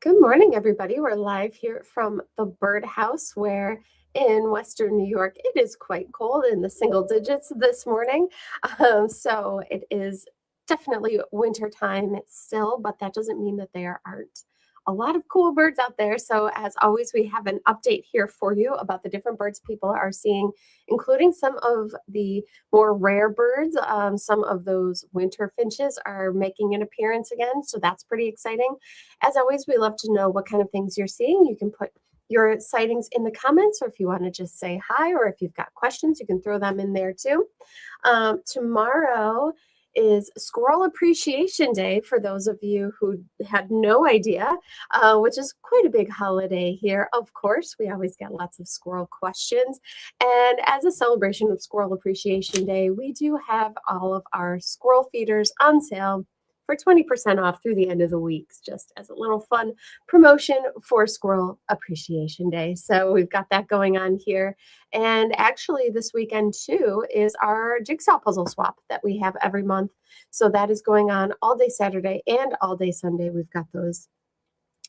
Good morning, everybody. We're live here from the birdhouse where in Western New York it is quite cold in the single digits this morning. So it is definitely winter time. It's still, but that doesn't mean that there aren't a lot of cool birds out there. So, as always, we have an update here for you about the different birds people are seeing, including some of the more rare birds. Some of those winter finches are making an appearance again. So, that's pretty exciting. As always, we love to know what kind of things you're seeing. You can put your sightings in the comments, or if you want to just say hi, or if you've got questions, you can throw them in there too. Tomorrow is Squirrel Appreciation Day for those of you who had no idea, which is quite a big holiday here. Of course, we always get lots of squirrel questions. And as a celebration of Squirrel Appreciation Day, we do have all of our squirrel feeders on sale for 20% off through the end of the week, just as a little fun promotion for Squirrel Appreciation Day. So we've got that going on here. And actually, this weekend too is our jigsaw puzzle swap that we have every month. So that is going on all day Saturday and all day Sunday. We've got those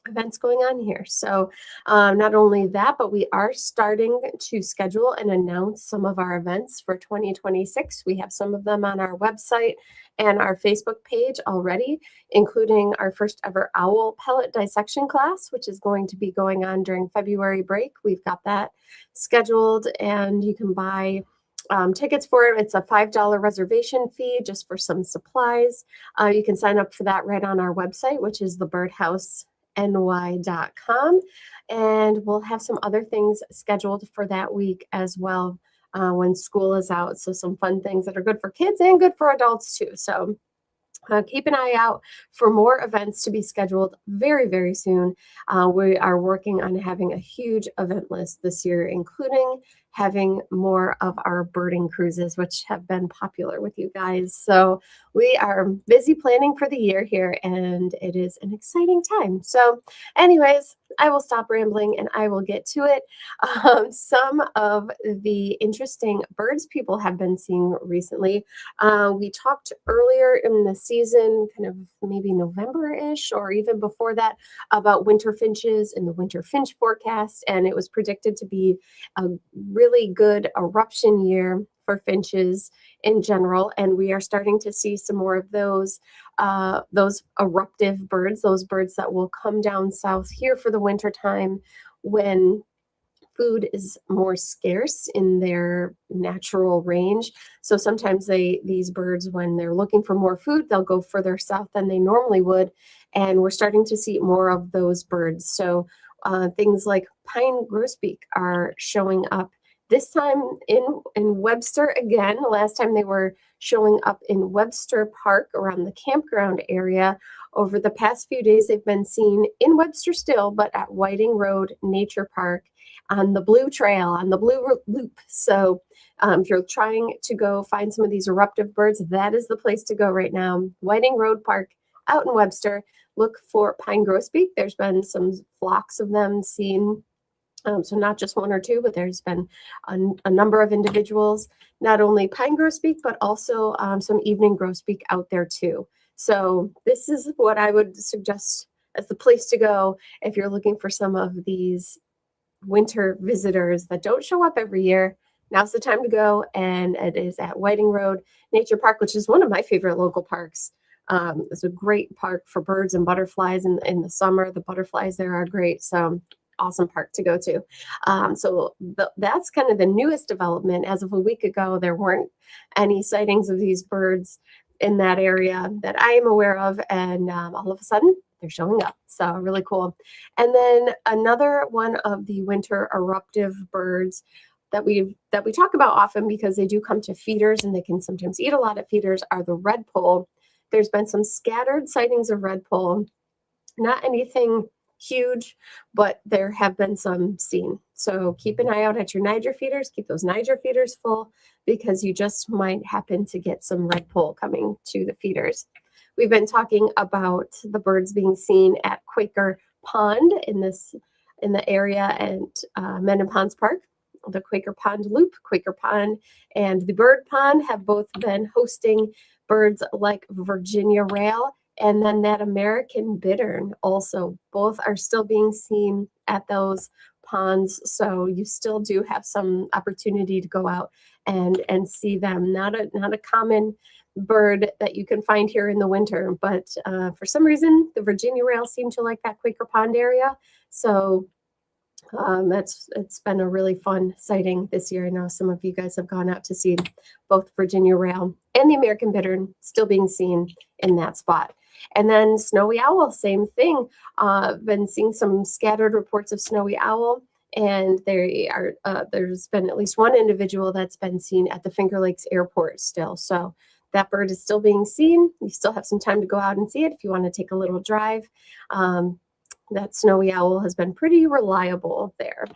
events going on here. So not only that, but we are starting to schedule and announce some of our events for 2026. We have some of them on our website and our Facebook page already, including our first ever owl pellet dissection class, which is going to be going on during February break. We've got that scheduled, and you can buy tickets for it. It's a $5 reservation fee just for some supplies. You can sign up for that right on our website, which is thebirdhouseny.com. And we'll have some other things scheduled for that week as well when school is out. So some fun things that are good for kids and good for adults too. So keep an eye out for more events to be scheduled very, very soon. We are working on having a huge event list this year, including having more of our birding cruises, which have been popular with you guys. So we are busy planning for the year here, and it is an exciting time. So anyways, I will stop rambling and I will get to it. Some of the interesting birds people have been seeing recently. We talked earlier in the season, kind of maybe November-ish, or even before that, about winter finches and the winter finch forecast, and it was predicted to be a really good eruption year for finches in general, and we are starting to see some more of those eruptive birds, those birds that will come down south here for the winter time when food is more scarce in their natural range. So sometimes these birds, when they're looking for more food, they'll go further south than they normally would. And we're starting to see more of those birds. So things like pine grosbeak are showing up this time in Webster again. Last time they were showing up in Webster Park around the campground area. Over the past few days, they've been seen in Webster still, but at Whiting Road Nature Park on the Blue Trail, on the Blue Loop. So if you're trying to go find some of these eruptive birds, that is the place to go right now. Whiting Road Park out in Webster. Look for pine grosbeak. There's been some flocks of them seen. So not just one or two, but there's been a number of individuals, not only pine grosbeak, but also some evening grosbeak out there too. So this is what I would suggest as the place to go if you're looking for some of these winter visitors that don't show up every year. Now's the time to go, and it is at Whiting Road Nature Park, which is one of my favorite local parks. It's a great park for birds and butterflies in the summer. The butterflies there are great. So awesome park to go to. That's kind of the newest development. As of a week ago, there weren't any sightings of these birds in that area that I am aware of, and all of a sudden they're showing up. So really cool. And then another one of the winter eruptive birds that we talk about often because they do come to feeders and they can sometimes eat a lot of feeders are the redpoll. There's been some scattered sightings of redpoll, not anything huge, but there have been some seen. So keep an eye out at your Niger feeders. Keep those Niger feeders full because you just might happen to get some redpoll coming to the feeders. We've been talking about the birds being seen at Quaker Pond in the area at Mendon Ponds Park. The Quaker Pond Loop, Quaker Pond, and the Bird Pond have both been hosting birds like Virginia rail And then that American bittern also, both are still being seen at those ponds. So you still do have some opportunity to go out and see them. Not a common bird that you can find here in the winter, but for some reason the Virginia rails seem to like that Quaker Pond area. So it's been a really fun sighting this year. I know some of you guys have gone out to see both Virginia rail and the American bittern still being seen in that spot. And then snowy owl, same thing. Been seeing some scattered reports of snowy owl, and there's been at least one individual that's been seen at the Finger Lakes Airport still. So that bird is still being seen. You still have some time to go out and see it if you want to take a little drive. That snowy owl has been pretty reliable there.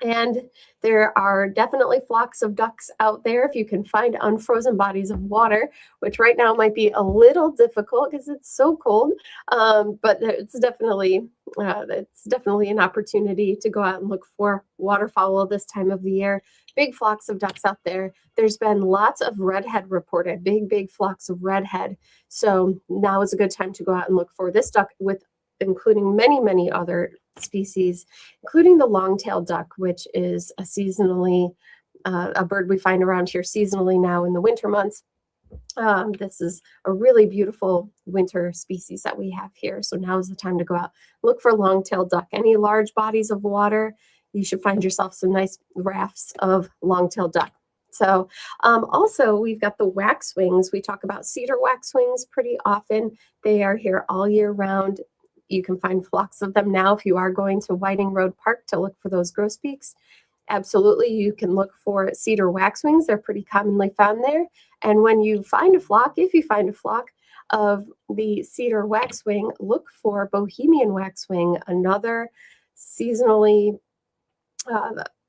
And there are definitely flocks of ducks out there if you can find unfrozen bodies of water, which right now might be a little difficult because it's so cold. But it's definitely an opportunity to go out and look for waterfowl this time of the year. Big flocks of ducks out there. There's been lots of redhead reported, big flocks of redhead. So now is a good time to go out and look for this duck, with including many other species, including the long-tailed duck, which is a seasonally a bird we find around here seasonally now in the winter months. This is a really beautiful winter species that we have here. So now is the time to go out, look for long-tailed duck. Any large bodies of water, you should find yourself some nice rafts of long-tailed duck. So also we've got the waxwings. We talk about cedar waxwings pretty often. They are here all year round. You can find flocks of them now if you are going to Whiting Road Park to look for those grosbeaks. Absolutely, you can look for cedar waxwings. They're pretty commonly found there. And when you find a flock, if you find a flock of the cedar waxwing, look for Bohemian waxwing, another seasonally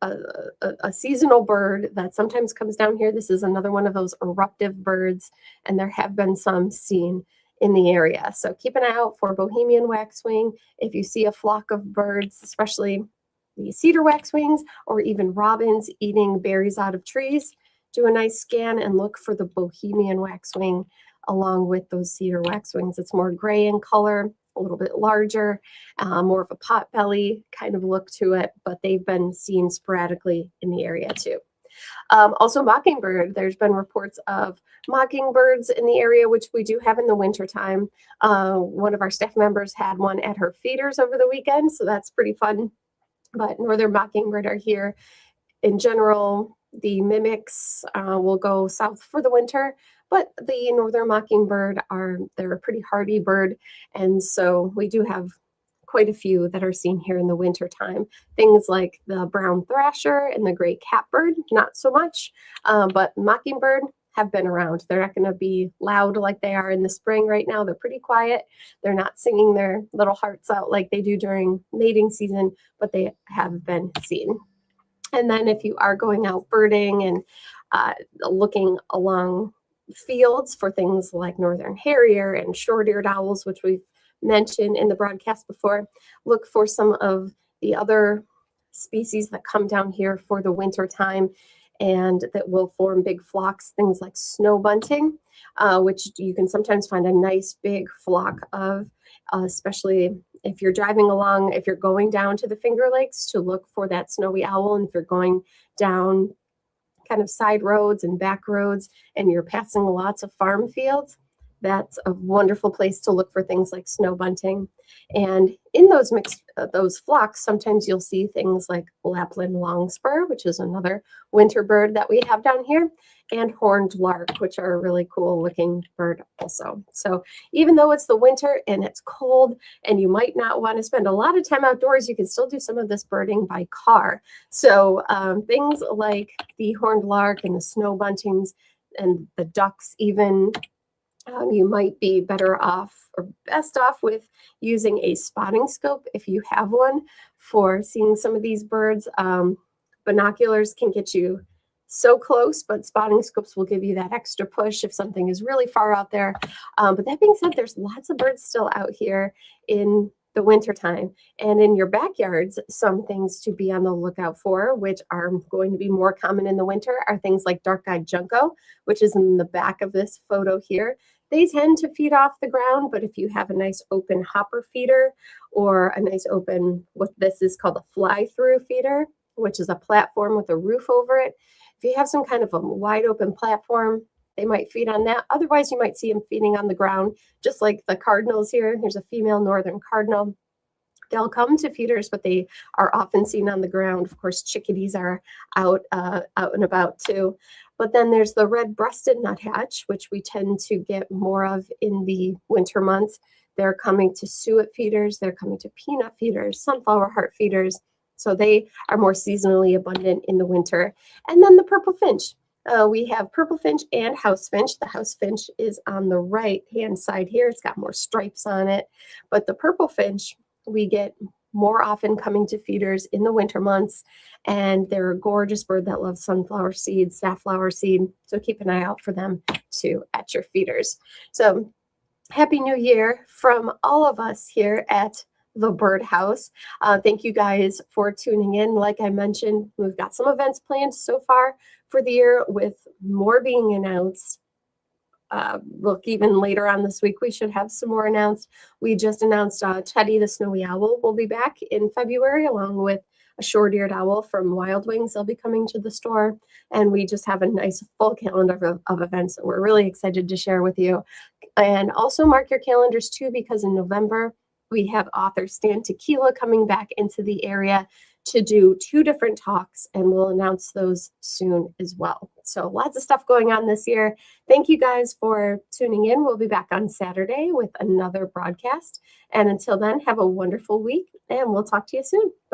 a seasonal bird that sometimes comes down here. This is another one of those eruptive birds, and there have been some seen in the area. So keep an eye out for Bohemian waxwing. If you see a flock of birds, especially the cedar waxwings or even robins eating berries out of trees, do a nice scan and look for the Bohemian waxwing along with those cedar waxwings. It's more gray in color, a little bit larger, more of a potbelly kind of look to it, but they've been seen sporadically in the area too. Also mockingbird, there's been reports of mockingbirds in the area, which we do have in the wintertime. One of our staff members had one at her feeders over the weekend, so that's pretty fun. But northern mockingbird are here. In general, the mimics will go south for the winter, but the northern mockingbird they're a pretty hardy bird, and so we do have quite a few that are seen here in the winter time. Things like the brown thrasher and the gray catbird, not so much, but mockingbird have been around. They're not going to be loud like they are in the spring right now. They're pretty quiet. They're not singing their little hearts out like they do during mating season, but they have been seen. And then if you are going out birding and looking along fields for things like northern harrier and short-eared owls, which we've mentioned in the broadcast before, look for some of the other species that come down here for the winter time and that will form big flocks, things like snow bunting, which you can sometimes find a nice big flock of, especially if you're driving along, if you're going down to the Finger Lakes to look for that snowy owl, and if you're going down kind of side roads and back roads and you're passing lots of farm fields, that's a wonderful place to look for things like snow bunting. And in those flocks, sometimes you'll see things like Lapland longspur, which is another winter bird that we have down here, and horned lark, which are a really cool looking bird also. So even though it's the winter and it's cold and you might not want to spend a lot of time outdoors, you can still do some of this birding by car. So things like the horned lark and the snow buntings and the ducks even, you might be better off or best off with using a spotting scope if you have one for seeing some of these birds. Binoculars can get you so close, but spotting scopes will give you that extra push if something is really far out there. But that being said, there's lots of birds still out here in the wintertime. And in your backyards, some things to be on the lookout for, which are going to be more common in the winter, are things like dark-eyed junco, which is in the back of this photo here. They tend to feed off the ground, but if you have a nice open hopper feeder or a nice open, what this is called a fly-through feeder, which is a platform with a roof over it. If you have some kind of a wide open platform, they might feed on that. Otherwise, you might see them feeding on the ground, just like the cardinals here. Here's a female northern cardinal. They'll come to feeders, but they are often seen on the ground. Of course, chickadees are out and about too. But then there's the red-breasted nuthatch, which we tend to get more of in the winter months. They're coming to suet feeders. They're coming to peanut feeders, sunflower heart feeders. So they are more seasonally abundant in the winter. And then the purple finch. We have purple finch and house finch. The house finch is on the right-hand side here. It's got more stripes on it. But the purple finch, we get more often coming to feeders in the winter months, and they're a gorgeous bird that loves sunflower seed, safflower seed. So keep an eye out for them too at your feeders. So Happy New Year from all of us here at the Birdhouse. Thank you guys for tuning in. Like I mentioned, we've got some events planned so far for the year, with more being announced. Look, even later on this week, we should have some more announced. We just announced Teddy the Snowy Owl will be back in February, along with a short-eared owl from Wild Wings. They'll be coming to the store. And we just have a nice full calendar of events that we're really excited to share with you. And also mark your calendars too, because in November, we have author Stan Tequila coming back into the area to do 2 different talks, and we'll announce those soon as well. So lots of stuff going on this year. Thank you guys for tuning in. We'll be back on Saturday with another broadcast. And until then, have a wonderful week, and we'll talk to you soon. Bye.